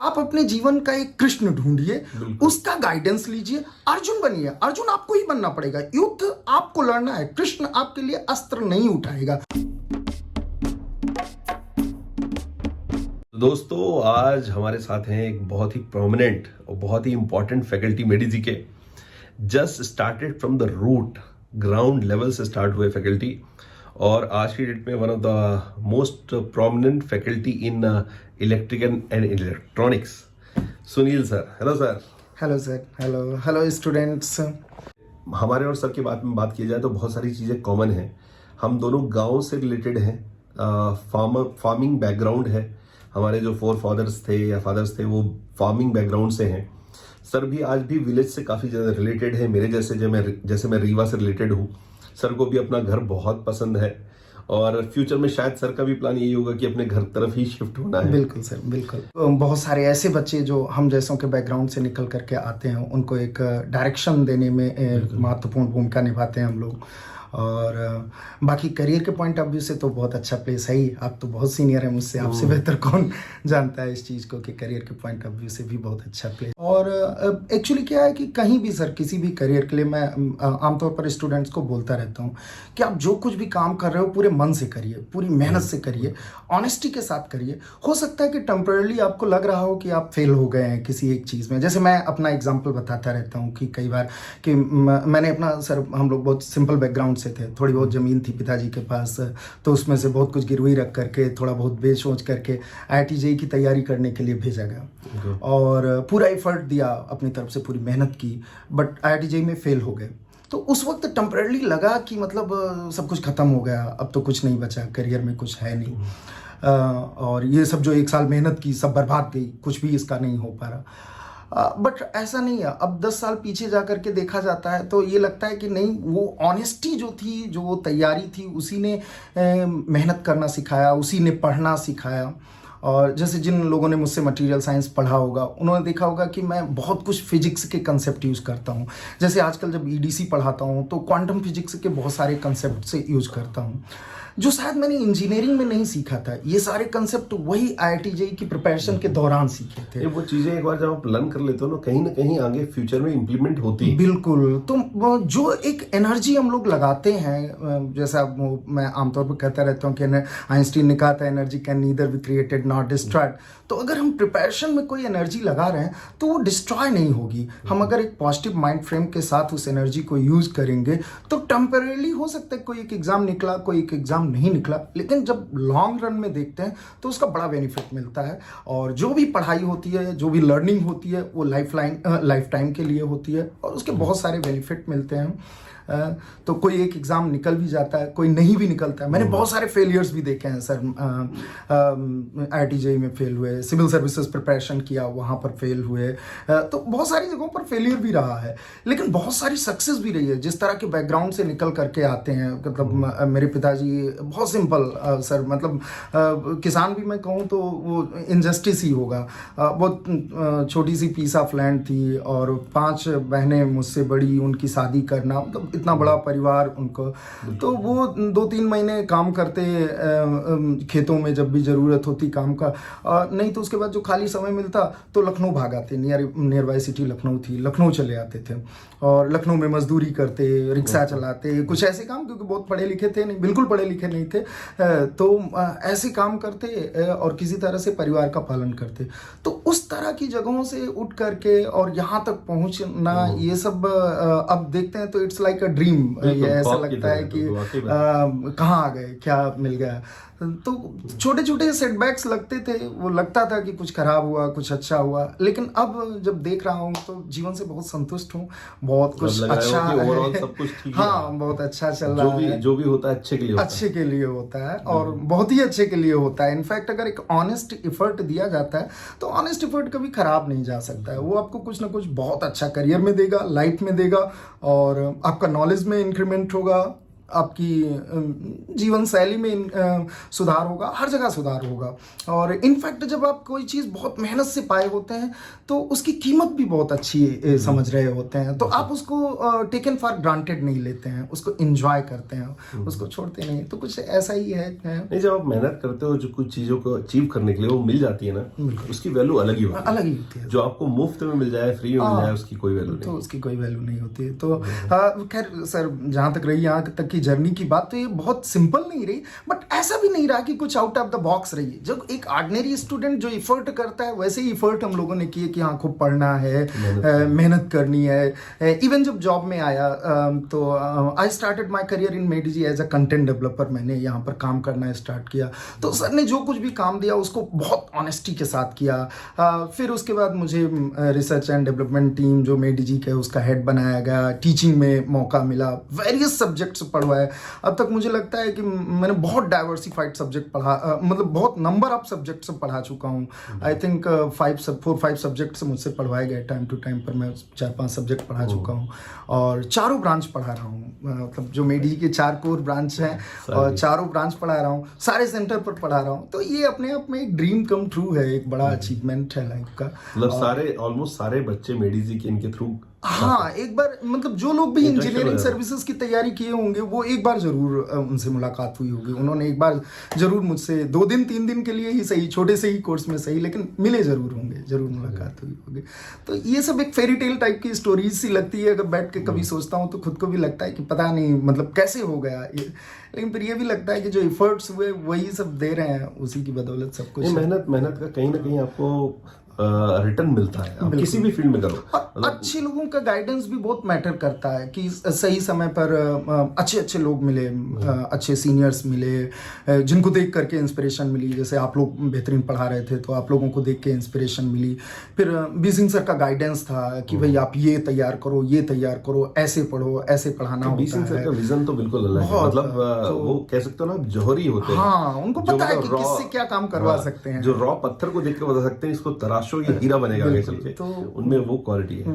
आप अपने जीवन का एक कृष्ण ढूंढिए, बिल्कुल। उसका गाइडेंस लीजिए, अर्जुन बनिए। अर्जुन आपको ही बनना पड़ेगा, युद्ध आपको लड़ना है, कृष्ण आपके लिए अस्त्र नहीं उठाएगा। दोस्तों, आज हमारे साथ हैं एक बहुत ही प्रोमिनेंट और बहुत ही इंपॉर्टेंट फैकल्टी मेडी जी के। Just started from the root, ground level से स्टार्ट हुए फैकल्टी, और आज की डेट में one of the most prominent faculty in electrical and electronics, Sunil sir. Hello sir. Hello sir, hello hello students. हमारे और सर के बात में बात की जाए तो बहुत सारी चीज़ें कॉमन हैं। हम दोनों गांव से रिलेटेड हैं, फार्मिंग बैकग्राउंड है। हमारे जो फोर फादर्स थे या फादर्स थे वो फार्मिंग बैकग्राउंड से हैं। सर भी आज भी विलेज से काफ़ी ज़्यादा रिलेटेड है, मेरे जैसे मैं रीवा से रिलेटेड हूँ। सर को भी अपना घर बहुत पसंद है और फ्यूचर में शायद सर का भी प्लान यही होगा कि अपने घर तरफ ही शिफ्ट होना है। बिल्कुल सर, बिल्कुल। बहुत सारे ऐसे बच्चे जो हम जैसों के बैकग्राउंड से निकल करके आते हैं, उनको एक डायरेक्शन देने में महत्वपूर्ण भूमिका निभाते हैं हम लोग। और बाकी करियर के पॉइंट ऑफ व्यू से तो बहुत अच्छा प्लेस है ही। आप तो बहुत सीनियर हैं मुझसे, आपसे बेहतर कौन जानता है इस चीज़ को कि करियर के पॉइंट ऑफ व्यू से भी बहुत अच्छा प्लेस। और एक्चुअली क्या है कि कहीं भी सर, किसी भी करियर के लिए मैं आमतौर पर स्टूडेंट्स को बोलता रहता हूँ कि आप जो कुछ भी काम कर रहे हो पूरे मन से करिए, पूरी मेहनत से करिए, ऑनेस्टी के साथ करिए। हो सकता है कि टेम्पररी आपको लग रहा हो कि आप फेल हो गए हैं किसी एक चीज़ में। जैसे मैं अपना एग्जाम्पल बताता रहता हूँ कि कई बार कि मैंने अपना, सर हम लोग बहुत सिंपल बैकग्राउंड से थे, थोड़ी बहुत ज़मीन थी पिताजी के पास, तो उसमें से बहुत कुछ गिरवी रख करके, थोड़ा बहुत बेच सोच करके IIT JEE की तैयारी करने के लिए भेजा गया। और पूरा एफर्ट दिया, अपनी तरफ से पूरी मेहनत की, बट IIT JEE में फेल हो गए। तो उस वक्त टेम्पररी लगा कि मतलब सब कुछ ख़त्म हो गया, अब तो कुछ नहीं बचा, करियर में कुछ है नहीं। और ये सब जो 1 साल मेहनत की सब बर्बाद गई, कुछ भी इसका नहीं हो पा रहा। बट ऐसा नहीं है। अब 10 साल पीछे जा कर के देखा जाता है तो ये लगता है कि नहीं, वो ऑनेस्टी जो थी, जो वो तैयारी थी, उसी ने मेहनत करना सिखाया, उसी ने पढ़ना सिखाया। और जैसे जिन लोगों ने मुझसे मटेरियल साइंस पढ़ा होगा, उन्होंने देखा होगा कि मैं बहुत कुछ फिजिक्स के कंसेप्ट यूज़ करता हूँ। जैसे आजकल जब EDC पढ़ाता हूँ तो क्वांटम फिजिक्स के बहुत सारे कंसेप्ट से यूज़ करता हूँ, जो शायद मैंने इंजीनियरिंग में नहीं सीखा था। ये सारे कंसेप्ट वही IIT JEE की प्रिपरेशन के दौरान सीखे थे। वो चीज़ें एक बार जब आप लर्न कर लेते हो ना कहीं आगे फ्यूचर में इम्प्लीमेंट होती है। बिल्कुल। तो जो एक एनर्जी हम लोग लगाते हैं, जैसा मैं आमतौर पर कहता रहता हूँ कि आइंस्टीन ने कहा था, energy can neither be created not destroyed. तो अगर हम प्रिपरेशन में कोई एनर्जी लगा रहे हैं तो वो डिस्ट्रॉय नहीं होगी। हम अगर एक पॉजिटिव माइंड फ्रेम के साथ उस एनर्जी को यूज़ करेंगे तो टेम्परेली हो सकता है कोई एक एग्ज़ाम निकला, कोई एक एग्ज़ाम नहीं निकला, लेकिन जब लॉन्ग रन में देखते हैं तो उसका बड़ा बेनिफिट मिलता है। और जो भी पढ़ाई होती है, जो भी लर्निंग होती है, वो लाइफ टाइम के लिए होती है और उसके बहुत सारे बेनिफिट मिलते हैं। तो कोई एक एग्ज़ाम निकल भी जाता है, कोई नहीं भी निकलता है। मैंने बहुत सारे फेलियर्स भी देखे हैं सर। IIT JEE में फेल हुए, सिविल सर्विसेज प्रिपरेशन किया, वहाँ पर फेल हुए। तो बहुत सारी जगहों पर फेलियर भी रहा है, लेकिन बहुत सारी सक्सेस भी रही है। जिस तरह के बैकग्राउंड से निकल करके आते हैं, मतलब मेरे पिताजी बहुत सिंपल सर, मतलब किसान भी मैं कहूँ तो वो इनजस्टिस ही होगा। बहुत छोटी सी पीस ऑफ लैंड थी और 5 बहनें मुझसे बड़ी, उनकी शादी करना, मतलब इतना बड़ा परिवार उनको। तो वो 2-3 महीने काम करते खेतों में जब भी ज़रूरत होती काम का, नहीं तो उसके बाद जो खाली समय मिलता तो लखनऊ भाग आते। नियर बाई सिटी लखनऊ थी, लखनऊ चले आते थे और लखनऊ में मजदूरी करते, रिक्शा चलाते, कुछ ऐसे काम, क्योंकि बहुत पढ़े लिखे थे नहीं, बिल्कुल पढ़े लिखे नहीं थे, तो ऐसे काम करते और किसी तरह से परिवार का पालन करते। तो उस तरह की जगहों से उठ करके और यहाँ तक पहुँचना, ये सब अब देखते हैं तो इट्स लाइक अ ड्रीम। ये ऐसा लगता है कि कहाँ आ गए, क्या मिल गया। तो छोटे छोटे सेटबैक्स लगते थे, वो लगता था कि कुछ खराब हुआ, कुछ अच्छा हुआ, लेकिन अब जब देख रहा हूँ तो जीवन से बहुत संतुष्ट हूँ। बहुत कुछ अच्छा है, सब कुछ ठीक है। हाँ, बहुत अच्छा चल रहा है। जो भी होता है अच्छे के लिए होता है और बहुत ही अच्छे के लिए होता है। इनफैक्ट अगर एक ऑनेस्ट एफर्ट दिया जाता है तो ऑनेस्ट एफर्ट कभी खराब नहीं जा सकता है। वो आपको कुछ ना कुछ बहुत अच्छा करियर में देगा, लाइफ में देगा, और आपका नॉलेज में इंक्रीमेंट होगा, आपकी जीवन शैली में सुधार होगा, हर जगह सुधार होगा। और इनफैक्ट जब आप कोई चीज़ बहुत मेहनत से पाए होते हैं तो उसकी कीमत भी बहुत अच्छी समझ रहे होते हैं, तो आप उसको टेकन फॉर ग्रांटेड नहीं लेते हैं, उसको एंजॉय करते हैं, उसको छोड़ते नहीं। तो कुछ ऐसा ही है। नहीं, जब आप मेहनत करते हो जो कुछ चीज़ों को अचीव करने के लिए वो मिल जाती है ना, उसकी वैल्यू अलग ही होती है। अलग ही होती है। जो आपको मुफ्त में मिल जाए, फ्री में मिल जाए, उसकी कोई वैल्यू तो नहीं। उसकी कोई वैल्यू नहीं होती है। तो खैर सर, जहाँ तक रही यहाँ तक की जर्नी की बात, तो ये बहुत सिंपल नहीं रही, बट ऐसा भी नहीं रहा कि कुछ आउट ऑफ द बॉक्स रही है। जब एक ऑर्डिनरी स्टूडेंट जो इफर्ट करता है, वैसे ही इफर्ट हम लोगों ने किए कि हाँ खूब पढ़ना है, मेहनत करनी है। इवन जब जॉब में आया तो I started my career in मेडिजी एज अ कंटेंट डेवलपर। मैंने यहाँ पर काम करना स्टार्ट किया, तो सर ने जो कुछ भी काम दिया उसको बहुत ऑनेस्टी के साथ किया। फिर उसके बाद मुझे रिसर्च एंड डेवलपमेंट टीम जो मेडिजी का है उसका हेड बनाया गया, टीचिंग में मौका मिला, वेरियस सब्जेक्ट्स पढ़वाए। अब तक मुझे लगता है कि मैंने बहुत डाइवर्सिफाइड सब्जेक्ट पढ़ा, मतलब बहुत नंबर ऑफ सब्जेक्ट्स पढ़ा चुका हूँ। आई थिंक 4-5 सब्जेक्ट्स मुझसे पढ़वाए गए टाइम टू टाइम पर। मैं 4-5 सब्जेक्ट पढ़ा चुका हूँ और चारों ब्रांच पढ़ा रहा हूँ। मतलब जो मेडिजी के 4 कोर ब्रांच हैं और चारों ब्रांच पढ़ा रहा हूँ, सारे सेंटर पर पढ़ा रहा हूँ। तो ये अपने आप में एक ड्रीम कम ट्रू है, एक बड़ा अचीवमेंट है लाइफ का। मतलब सारे ऑलमोस्ट सारे बच्चे मेडिजी के इनके थ्रू, हाँ, एक बार मतलब जो लोग भी इंजीनियरिंग सर्विसेज की तैयारी किए होंगे वो एक बार जरूर उनसे मुलाकात हुई होगी। उन्होंने एक बार जरूर मुझसे 2 दिन 3 दिन के लिए ही सही, छोटे से ही कोर्स में सही, लेकिन मिले जरूर होंगे, जरूर मुलाकात हुई होगी। तो ये सब एक फेरी टेल टाइप की स्टोरीज सी लगती है। अगर बैठ के कभी सोचता हूँ तो खुद को भी लगता है कि पता नहीं मतलब कैसे हो गया ये, लेकिन फिर ये भी लगता है कि जो एफर्ट्स हुए वही सब दे रहे हैं, उसी की बदौलत सब कुछ। मेहनत का कहीं ना कहीं आपको रिटर्न मिलता है, आप किसी भी फील्ड में करो। अच्छे लोगों का गाइडेंस भी बहुत मैटर करता है कि सही समय पर अच्छे लोग मिले, अच्छे सीनियर्स मिले जिनको देख करके इंस्पिरेशन मिली। जैसे आप लोग बेहतरीन पढ़ा रहे थे तो आप लोगों को देख के इंस्पिरेशन मिली। फिर बी सिंह सर का गाइडेंस था कि भाई आप ये तैयार करो, ऐसे पढ़ो, ऐसे पढ़ाना होता है। बी सिंह सर का विजन तो बिल्कुल अलग है, मतलब वो कह सकते हो ना, जौहरी होते हैं। हाँ, उनको पता है कि किससे क्या काम करवा सकते हैं। जो रॉ पत्थर को देख के बता सकते हैं इसको तराशो, ये हीरा बनेगा आगे चल के, तो उनमें वो क्वालिटी है।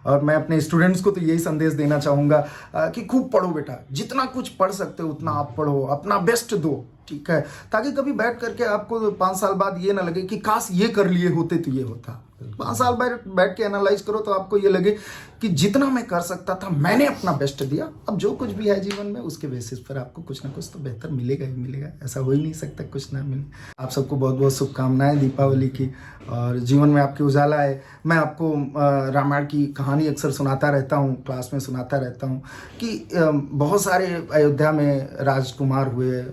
और मैं अपने स्टूडेंट्स को तो यही संदेश देना चाहूंगा कि खूब पढ़ो बेटा, जितना कुछ पढ़ सकते हो उतना आप पढ़ो, अपना बेस्ट दो, ठीक है, ताकि कभी बैठ करके आपको 5 साल बाद ये ना लगे कि काश ये कर लिए होते तो ये होता। 5 साल बैठ के एनालाइज करो तो आपको ये लगे कि जितना मैं कर सकता था मैंने अपना बेस्ट दिया। अब जो कुछ भी है जीवन में उसके बेसिस पर आपको कुछ ना कुछ तो बेहतर मिलेगा ही मिलेगा, ऐसा हो ही नहीं सकता कुछ ना मिले। आप सबको बहुत बहुत शुभकामनाएं दीपावली की, और जीवन में आपके उजाला है। मैं आपको रामायण की कहानी अक्सर सुनाता रहता हूँ, क्लास में सुनाता रहता हूँ कि बहुत सारे अयोध्या में राजकुमार हुए,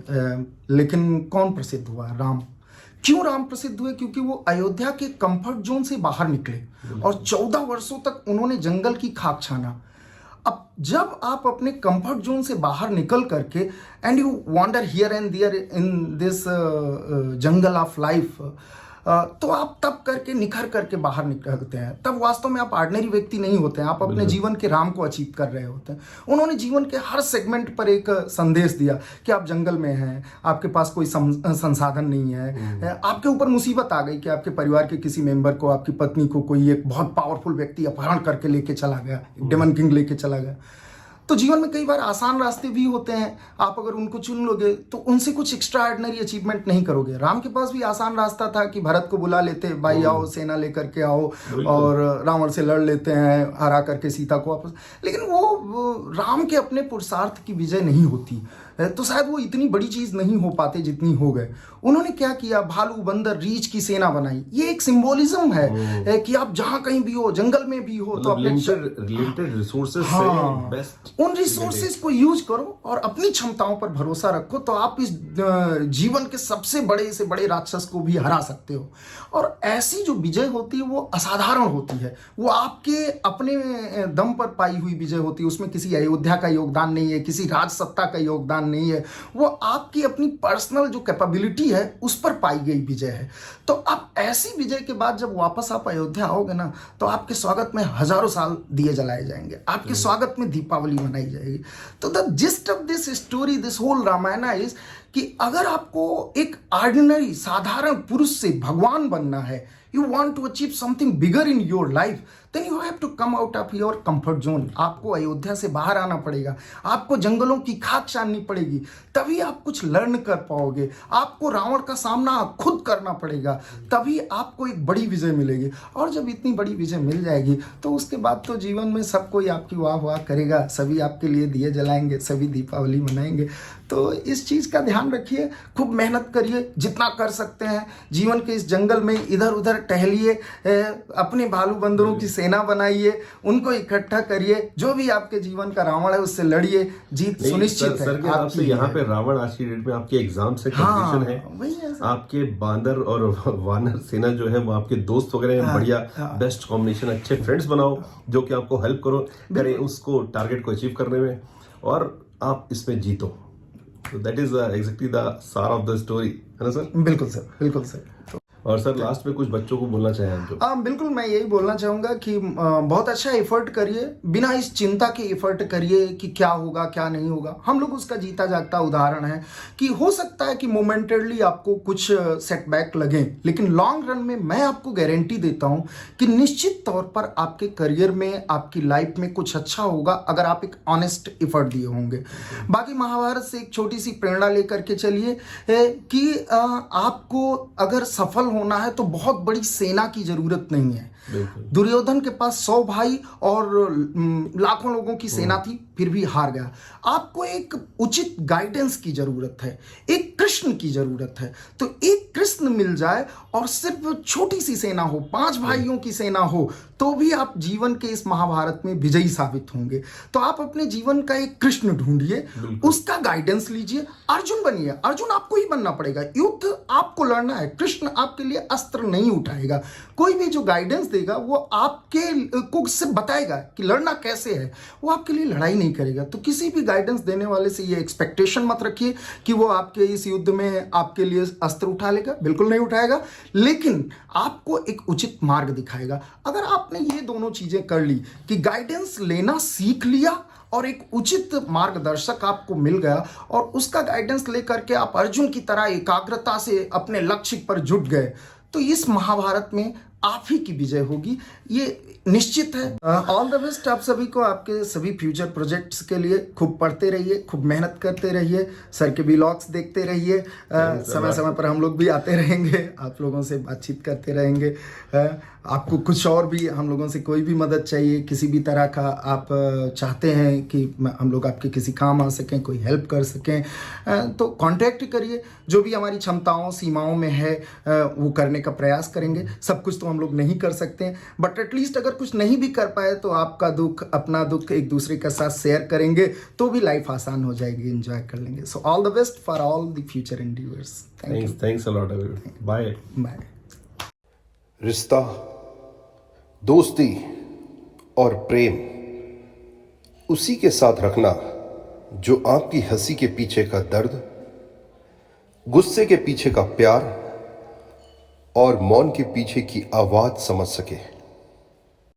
लेकिन कौन प्रसिद्ध हुआ? राम। क्यों राम प्रसिद्ध हुए? क्योंकि वो अयोध्या के कंफर्ट जोन से बाहर निकले और 14 वर्षों तक उन्होंने जंगल की खाक छाना। अब जब आप अपने कंफर्ट जोन से बाहर निकल करके and you wander here and there in this jungle of life, तो आप तब करके निखर करके बाहर निकलते हैं। तब वास्तव में आप ऑर्डिनरी व्यक्ति नहीं होते हैं, आप अपने जीवन के राम को अचीव कर रहे होते हैं। उन्होंने जीवन के हर सेगमेंट पर एक संदेश दिया कि आप जंगल में हैं, आपके पास कोई संसाधन नहीं है, आपके ऊपर मुसीबत आ गई कि आपके परिवार के किसी मेंबर को, आपकी पत्नी को कोई एक बहुत पावरफुल व्यक्ति अपहरण करके लेके चला गया, डेमन किंग लेके चला गया। तो जीवन में कई बार आसान रास्ते भी होते हैं, आप अगर उनको चुन लोगे तो उनसे कुछ एक्स्ट्रा ऑर्डिनरी अचीवमेंट नहीं करोगे। राम के पास भी आसान रास्ता था कि भरत को बुला लेते, भाई आओ सेना लेकर के आओ और रावण से लड़ लेते हैं, हरा करके सीता को वापस। लेकिन वो राम के अपने पुरुषार्थ की विजय नहीं होती, तो शायद वो इतनी बड़ी चीज नहीं हो पाते जितनी हो गए। उन्होंने क्या किया? भालू बंदर रीछ की सेना बनाई। ये एक सिंबोलिज्म है कि आप जहां कहीं भी हो, जंगल में भी हो, तो अपने लिमिटेड रिसोर्सेज से बेस्ट उन रिसोर्सेज को यूज करो और अपनी क्षमताओं पर भरोसा रखो, तो आप इस जीवन के सबसे बड़े से बड़े राक्षस को भी हरा सकते हो। और ऐसी जो विजय होती है वो असाधारण होती है, वो आपके अपने दम पर पाई हुई विजय होती है। उसमें किसी अयोध्या का योगदान नहीं है, किसी राज सत्ता का योगदान नहीं है, वो आपकी अपनी पर्सनल जो कैपेबिलिटी है उस पर पाई गई विजय है। तो अब ऐसी विजय के बाद जब वापस आप अयोध्या आओगे ना, तो आपके स्वागत में हजारों साल दिए जलाए जाएंगे, आपके स्वागत में दीपावली मनाई जाएगी। तो the gist of this story, this whole Ramayan is कि अगर आपको एक ऑर्डिनरी साधारण पुरुष से भगवान बनना है, you want to achieve something bigger in your life, then you have to come out of your comfort zone. आपको अयोध्या से बाहर आना पड़ेगा, आपको जंगलों की खाक छाननी पड़ेगी, तभी आप कुछ लर्न कर पाओगे। आपको रावण का सामना खुद करना पड़ेगा, तभी आपको एक बड़ी विजय मिलेगी। और जब इतनी बड़ी विजय मिल जाएगी तो उसके बाद तो जीवन में सब कोई आपकी वाह वाह करेगा, सभी आपके लिए दिए जलाएंगे, सभी दीपावली मनाएंगे। तो इस चीज़ का ध्यान रखिए, खूब मेहनत करिए, जितना कर सकते हैं जीवन के इस जंगल में इधर उधर टहलिए, अपने भालू बंदरों की सेना बनाइए, उनको इकट्ठा करिए, जो भी आपके जीवन का रावण है उससे लड़िए, जीत सुनिश्चित है। सर के हिसाब से यहाँ पे रावण आज की डेट में आपके एग्जाम से कंपटीशन है, वही है सर। आपके बांदर और वानर सेना जो है वो आपके दोस्त वगैरह हैं, बढ़िया बेस्ट कॉम्बिनेशन, अच्छे फ्रेंड्स बनाओ जो कि आपको हेल्प करें उसको टारगेट को अचीव करने में, और आप इसमें जीतो। So that is exactly the सार ऑफ द स्टोरी, है ना सर? बिल्कुल सर, बिल्कुल सर। और सर लास्ट में कुछ बच्चों को बोलना चाहें हम जो? बिल्कुल, मैं यही बोलना चाहूँगा कि बहुत अच्छा एफर्ट करिए, बिना इस चिंता के एफर्ट करिए कि क्या होगा क्या नहीं होगा। हम लोग उसका जीता जागता उदाहरण है कि हो सकता है कि मोमेंटरली आपको कुछ सेटबैक लगे, लेकिन लॉन्ग रन में मैं आपको गारंटी देता हूँ कि निश्चित तौर पर आपके करियर में, आपकी लाइफ में कुछ अच्छा होगा अगर आप एक ऑनेस्ट एफर्ट दिए होंगे। बाकी महाभारत से एक छोटी सी प्रेरणा लेकर के चलिए कि आपको अगर सफल होना है तो बहुत बड़ी सेना की जरूरत नहीं है। दुर्योधन के पास 100 भाई और लाखों लोगों की सेना थी, फिर भी हार गया। आपको एक उचित गाइडेंस की जरूरत है, एक कृष्ण की जरूरत है। तो एक कृष्ण मिल जाए और सिर्फ छोटी सी सेना हो, 5 भाइयों की सेना हो, तो भी आप जीवन के इस महाभारत में विजयी साबित होंगे। तो आप अपने जीवन का एक कृष्ण ढूंढिए, उसका गाइडेंस लीजिए, अर्जुन बनिए। अर्जुन आपको ही बनना पड़ेगा, युद्ध आपको लड़ना है, कृष्ण आपके लिए अस्त्र नहीं उठाएगा। कोई भी जो गाइडेंस देगा वो आपके को से बताएगा कि लड़ना कैसे है, वो आपके लिए लड़ाई नहीं करेगा। तो किसी भी गाइडेंस देने वाले से ये एक्सपेक्टेशन मत रखिए कि वो आपके इस युद्ध में आपके लिए अस्त्र उठा लेगा, बिल्कुल नहीं उठाएगा, लेकिन आपको एक उचित मार्ग दिखाएगा। अगर आपने ये दोनों चीजें कर ली कि गाइडेंस लेना सीख लिया और एक उचित मार्गदर्शक आपको मिल गया और उसका गाइडेंस लेकर के आप अर्जुन की तरह एकाग्रता से अपने लक्ष्य पर जुट गए, तो इस महाभारत में आप ही की विजय होगी, ये निश्चित है। ऑल द बेस्ट आप सभी को, आपके सभी फ्यूचर प्रोजेक्ट्स के लिए। खूब पढ़ते रहिए, खूब मेहनत करते रहिए, सर के व्लॉग्स देखते रहिए, समय समय पर हम लोग भी आते रहेंगे, आप लोगों से बातचीत करते रहेंगे। आपको कुछ और भी हम लोगों से कोई भी मदद चाहिए, किसी भी तरह का आप चाहते हैं कि हम लोग आपके किसी काम आ सकें, कोई हेल्प कर सकें, तो कांटेक्ट करिए। जो भी हमारी क्षमताओं सीमाओं में है वो करने का प्रयास करेंगे। सब कुछ तो हम लोग नहीं कर सकते, बट एटलीस्ट अगर कुछ नहीं भी कर पाए तो आपका दुख, अपना दुख एक दूसरे के साथ शेयर करेंगे तो भी लाइफ आसान हो जाएगी, एंजॉय कर लेंगे। So all the best for all the future endeavours. Thanks a lot everyone. Bye bye. रिश्ता, दोस्ती और प्रेम उसी के साथ रखना जो आपकी हंसी के पीछे का दर्द, गुस्से के पीछे का प्यार और मौन के पीछे की आवाज समझ सके।